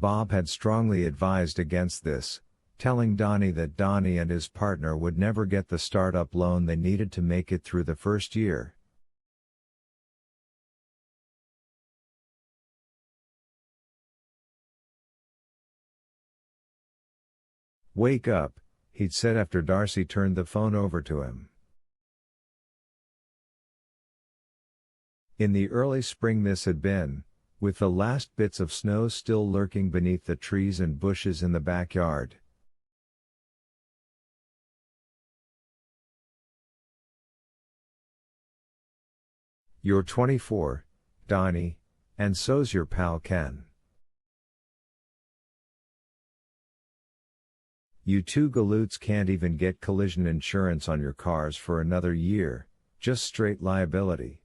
Bob had strongly advised against this, telling Donnie that Donnie and his partner would never get the startup loan they needed to make it through the first year. "Wake up," he'd said after Darcy turned the phone over to him. In the early spring this had been, with the last bits of snow still lurking beneath the trees and bushes in the backyard. "You're 24, Donnie, and so's your pal Ken. You two galoots can't even get collision insurance on your cars for another year, just straight liability.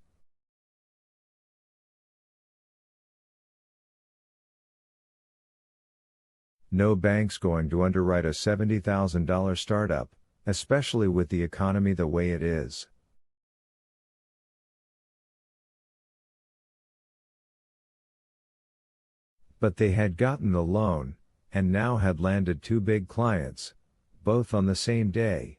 No bank's going to underwrite a $70,000 startup, especially with the economy the way it is." But they had gotten the loan, and now had landed two big clients, both on the same day.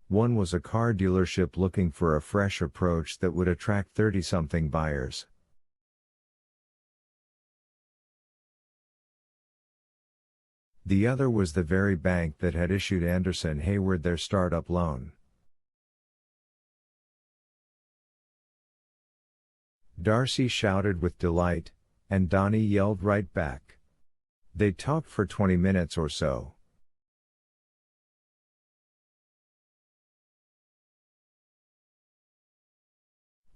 One was a car dealership looking for a fresh approach that would attract 30-something buyers. The other was the very bank that had issued Anderson Hayward their startup loan. Darcy shouted with delight, and Donnie yelled right back. They talked for 20 minutes or so.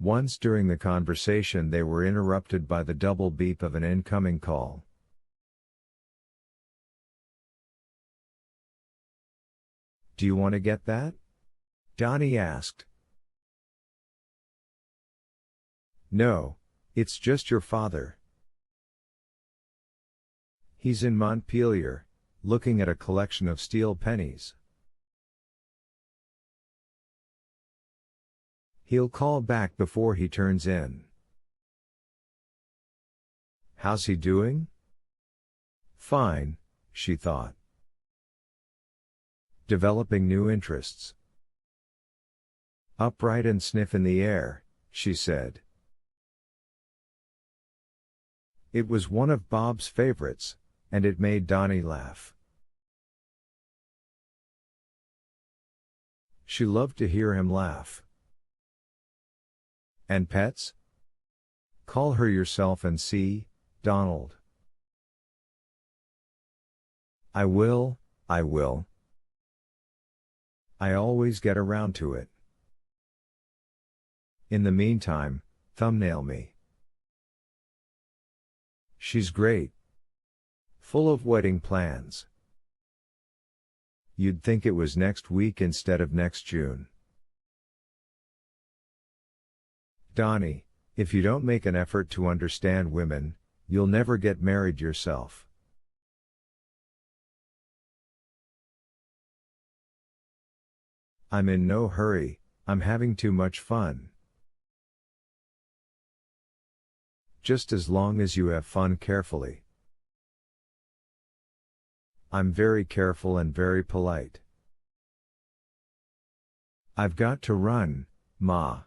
Once during the conversation they were interrupted by the double beep of an incoming call. "Do you want to get that?" Donnie asked. "No, it's just your father. He's in Montpelier, looking at a collection of steel pennies. He'll call back before he turns in." "How's he doing?" "Fine," she thought. "Developing new interests." "Upright and sniff in the air," she said. It was one of Bob's favorites, and it made Donnie laugh. She loved to hear him laugh. "And pets? Call her yourself and see, Donald." I will. I always get around to it. In the meantime, thumbnail me." "She's great. Full of wedding plans. You'd think it was next week instead of next June." "Donnie, if you don't make an effort to understand women, you'll never get married yourself." "I'm in no hurry, I'm having too much fun." "Just as long as you have fun carefully." "I'm very careful and very polite." "I've got to run, Ma.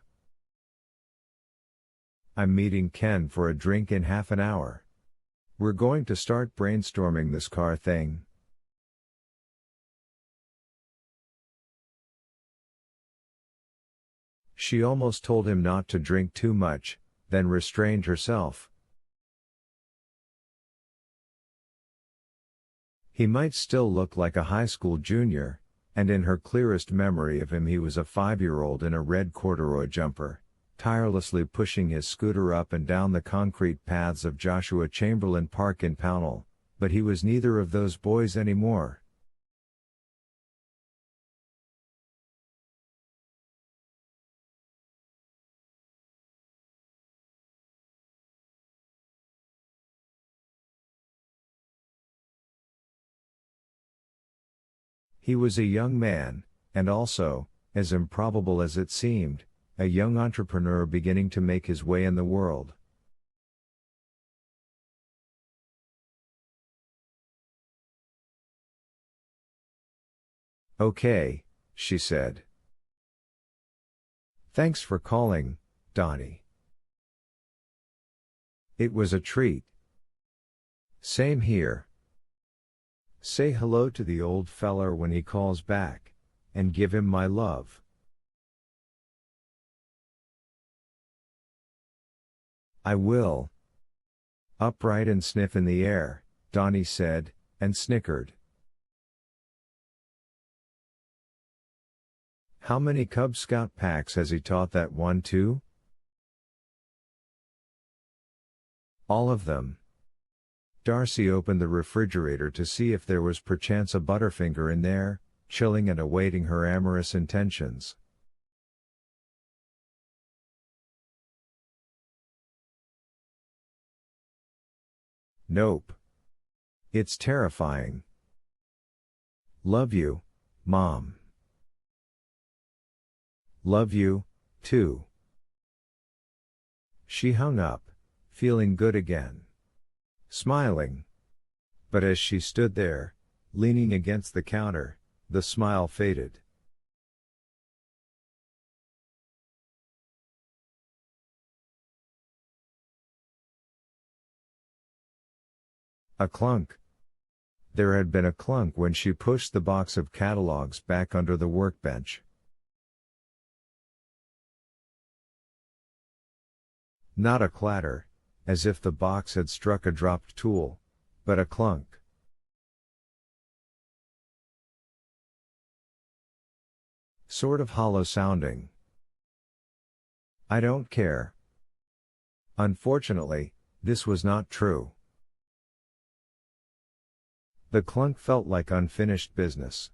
I'm meeting Ken for a drink in half an hour. We're going to start brainstorming this car thing." She almost told him not to drink too much, then restrained herself. He might still look like a high school junior, and in her clearest memory of him he was a 5-year-old in a red corduroy jumper, tirelessly pushing his scooter up and down the concrete paths of Joshua Chamberlain Park in Pownell, but he was neither of those boys anymore. He was a young man, and also, as improbable as it seemed, a young entrepreneur beginning to make his way in the world. "Okay," she said. "Thanks for calling, Donnie. It was a treat." "Same here. Say hello to the old feller when he calls back, and give him my love." "I will." "Upright and sniff in the air," Donnie said, and snickered. "How many Cub Scout packs has he taught that one to?" "All of them." Darcy opened the refrigerator to see if there was perchance a Butterfinger in there, chilling and awaiting her amorous intentions. "Nope. It's terrifying." "Love you, Mom." "Love you, too." She hung up, feeling good again. Smiling. But as she stood there, leaning against the counter, the smile faded. A clunk. There had been a clunk when she pushed the box of catalogs back under the workbench. Not a clatter, as if the box had struck a dropped tool, but a clunk. Sort of hollow sounding. "I don't care." Unfortunately, this was not true. The clunk felt like unfinished business.